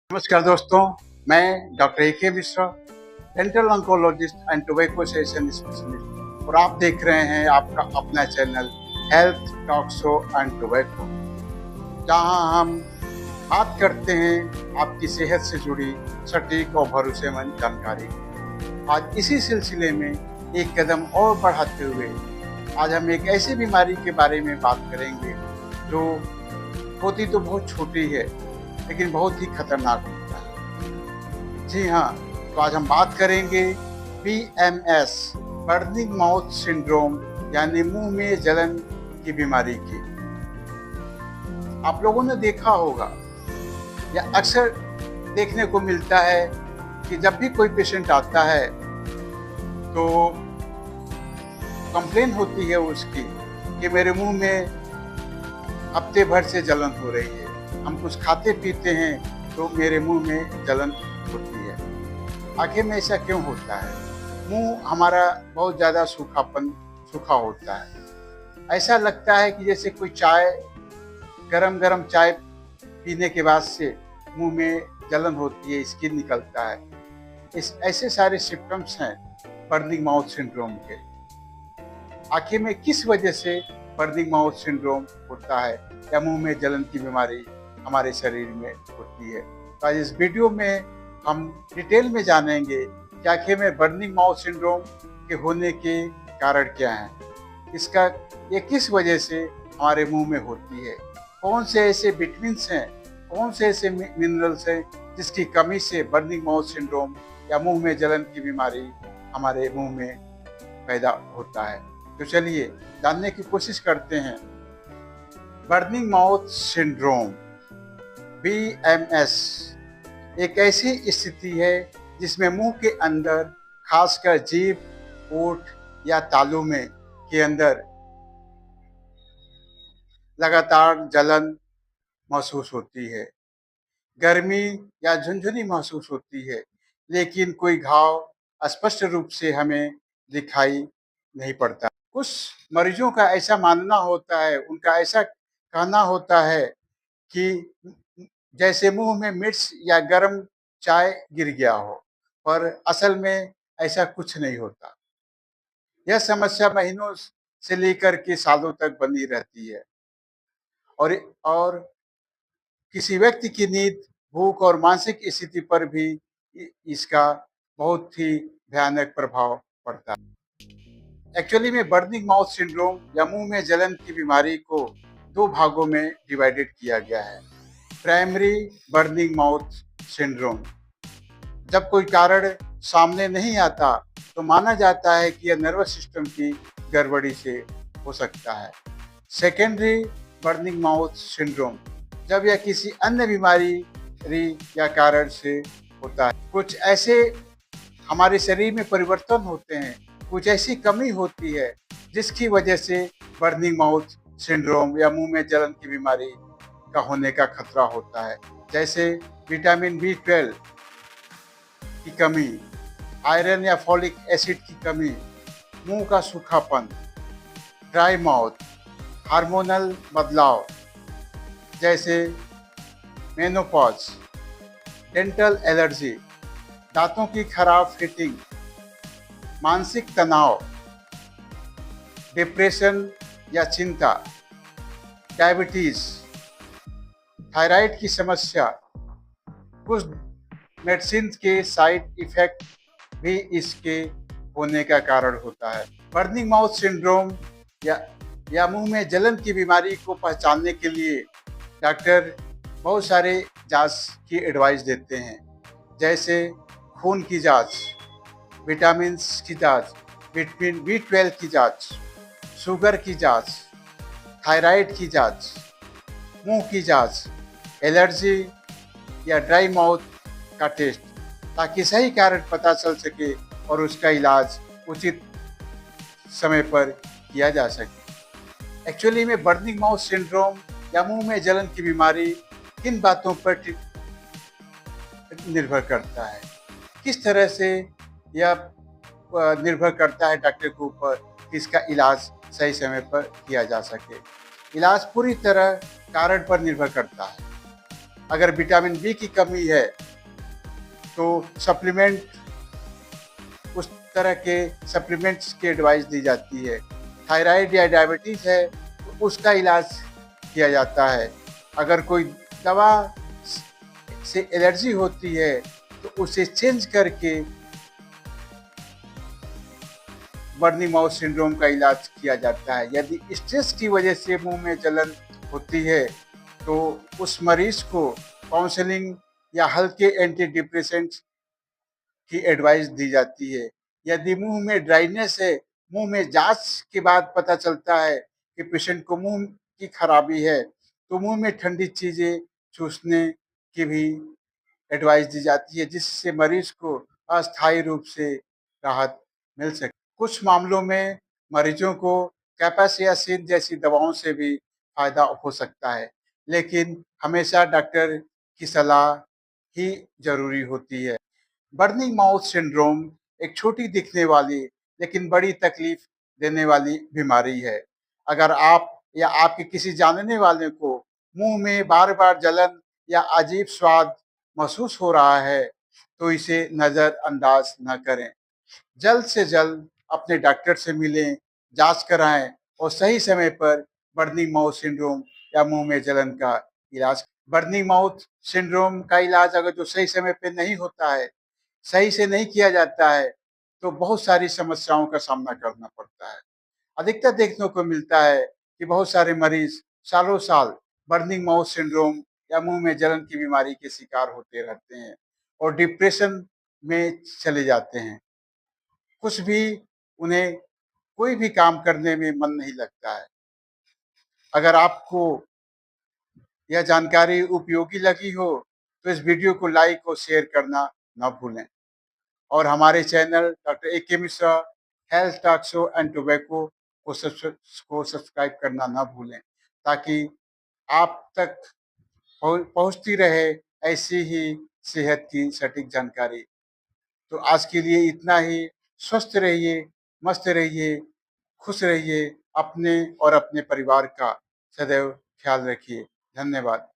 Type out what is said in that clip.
नमस्कार दोस्तों, मैं doctor A K. Mishra, dental oncologist and tobacco cessation specialist और आप देख रहे हैं आपका अपना channel health talk show end tobacco, जहां हम बात करते हैं आपकी सेहत से जुड़ी सटीक और भरोसेमंद जानकारी। आज इसी सिलसिले में एक कदम और बढ़ाते हुए आज हम एक ऐसी बीमारी के बारे में बात करेंगे जो होती तो बहुत छोटी है लेकिन बहुत ही खतरनाक होता है। जी हाँ, तो आज हम बात करेंगे PMS, बर्निंग माउथ सिंड्रोम, यानी मुंह में जलन की बीमारी की। आप लोगों ने देखा होगा या अक्सर देखने को मिलता है कि जब भी कोई पेशेंट आता है तो कंप्लेन होती है उसकी कि मेरे मुंह में हफ्ते भर से जलन हो रही है, हम कुछ खाते पीते हैं तो मेरे मुंह में जलन होती है। आखिर में ऐसा क्यों होता है? मुंह हमारा बहुत ज़्यादा सूखा होता है। ऐसा लगता है कि जैसे कोई गरम गरम चाय पीने के बाद से मुंह में जलन होती है, स्किन निकलता है। ऐसे सारे सिम्टम्स हैं बर्निंग माउथ सिंड्रोम के। आखिर में किस वजह से बर्निंग माउथ सिंड्रोम होता है या मुंह में जलन की बीमारी हमारे शरीर में होती है? तो आज इस वीडियो में हम डिटेल में जानेंगे कि आखिर में बर्निंग माउथ सिंड्रोम के होने के कारण क्या हैं, ये किस वजह से हमारे मुंह में होती है, कौन से ऐसे विटामिन्स हैं, कौन से ऐसे मिनरल्स हैं जिसकी कमी से बर्निंग माउथ सिंड्रोम या मुंह में जलन की बीमारी हमारे मुंह में पैदा होता है। तो चलिए जानने की कोशिश करते हैं। बर्निंग माउथ सिंड्रोम BMS एक ऐसी स्थिति है जिसमें मुंह के अंदर, खासकर जीभ, ओठ या तालू में के अंदर लगातार जलन महसूस होती है, गर्मी या झुनझुनी महसूस होती है, लेकिन कोई घाव स्पष्ट रूप से हमें दिखाई नहीं पड़ता। कुछ मरीजों का ऐसा मानना होता है, उनका ऐसा कहना होता है कि जैसे मुंह में मिर्च या गर्म चाय गिर गया हो, पर असल में ऐसा कुछ नहीं होता। यह समस्या महीनों से लेकर के सालों तक बनी रहती है और किसी व्यक्ति की नींद, भूख और मानसिक स्थिति पर भी इसका बहुत ही भयानक प्रभाव पड़ता है। एक्चुअली में बर्निंग माउथ सिंड्रोम या मुंह में जलन की बीमारी को दो भागों में डिवाइडेड किया गया है। प्राइमरी बर्निंग माउथ सिंड्रोम, जब कोई कारण सामने नहीं आता तो माना जाता है कि यह नर्वस सिस्टम की गड़बड़ी से हो सकता है। सेकेंडरी बर्निंग माउथ सिंड्रोम, जब यह किसी अन्य बीमारी या कारण से होता है। कुछ ऐसे हमारे शरीर में परिवर्तन होते हैं, कुछ ऐसी कमी होती है जिसकी वजह से बर्निंग माउथ सिंड्रोम या मुंह में जलन की बीमारी का होने का खतरा होता है। जैसे विटामिन B12 की कमी, आयरन या फॉलिक एसिड की कमी, मुंह का सूखापन, ड्राई माउथ, हार्मोनल बदलाव जैसे मेनोपॉज, डेंटल एलर्जी, दांतों की खराब फिटिंग, मानसिक तनाव, डिप्रेशन या चिंता, डायबिटीज, थायराइड की समस्या, कुछ मेडिसिन के साइड इफेक्ट भी इसके होने का कारण होता है। बर्निंग माउथ सिंड्रोम या मुंह में जलन की बीमारी को पहचानने के लिए डॉक्टर बहुत सारे जांच की एडवाइस देते हैं, जैसे खून की जांच, विटामिन की जांच, विटामिन B12 की जांच, शुगर की जांच, थायराइड की जांच, मुंह की जांच, एलर्जी या ड्राई माउथ का टेस्ट, ताकि सही कारण पता चल सके और उसका इलाज उचित समय पर किया जा सके। एक्चुअली में बर्निंग माउथ सिंड्रोम या मुंह में जलन की बीमारी किन बातों पर निर्भर करता है, किस तरह से यह निर्भर करता है डॉक्टर के ऊपर कि इसका इलाज सही समय पर किया जा सके। इलाज पूरी तरह कारण पर निर्भर करता है। अगर विटामिन बी की कमी है तो सप्लीमेंट, उस तरह के सप्लीमेंट्स की एडवाइस दी जाती है। थायराइड या डायबिटीज़ है तो उसका इलाज किया जाता है। अगर कोई दवा से एलर्जी होती है तो उसे चेंज करके बर्निंग माउथ सिंड्रोम का इलाज किया जाता है। यदि स्ट्रेस की वजह से मुंह में जलन होती है तो उस मरीज को काउंसलिंग या हल्के एंटी डिप्रेसेंट्स की एडवाइस दी जाती है। यदि मुंह में ड्राइनेस है, मुंह में जांच के बाद पता चलता है कि पेशेंट को मुंह की खराबी है, तो मुंह में ठंडी चीजें चूसने की भी एडवाइस दी जाती है, जिससे मरीज को अस्थायी रूप से राहत मिल सके। कुछ मामलों में मरीजों को कैप्साइसिन जैसी दवाओं से भी फायदा हो सकता है, लेकिन हमेशा डॉक्टर की सलाह ही जरूरी होती है। बर्निंग माउथ सिंड्रोम एक छोटी दिखने वाली लेकिन बड़ी तकलीफ देने वाली बीमारी है। अगर आप या आपके किसी जानने वाले को मुंह में बार-बार जलन या अजीब स्वाद महसूस हो रहा है, तो इसे नज़रअंदाज न करें। जल्द से जल्द अपने डॉक्टर से मिलें, जाँच कराएँ और सही समय पर बर्निंग माउथ सिंड्रोम या मुँह में जलन का इलाज। बर्निंग माउथ सिंड्रोम का इलाज अगर जो सही समय पे नहीं होता है, सही से नहीं किया जाता है, तो बहुत सारी समस्याओं का सामना करना पड़ता है। अधिकतर देखने को मिलता है कि बहुत सारे मरीज सालों-साल बर्निंग माउथ सिंड्रोम या मुँह में जलन की बीमारी के शिकार होते रहते हैं और डिप्रेशन में चले जाते हैं। कुछ भी उन्हें कोई भी काम करने में मन नहीं लगता है। अगर आपको यह जानकारी उपयोगी लगी हो, तो इस वीडियो को लाइक और शेयर करना ना भूलें और हमारे चैनल डॉक्टर ए के Mishra health talk show end tobacco को सब्सक्राइब करना ना भूलें, ताकि आप तक पहुँचती रहे ऐसी ही सेहत की सटीक जानकारी। तो आज के लिए इतना ही। स्वस्थ रहिए, मस्त रहिए, खुश रहिए, अपने और अपने परिवार का सदैव ख्याल रखिए। धन्यवाद।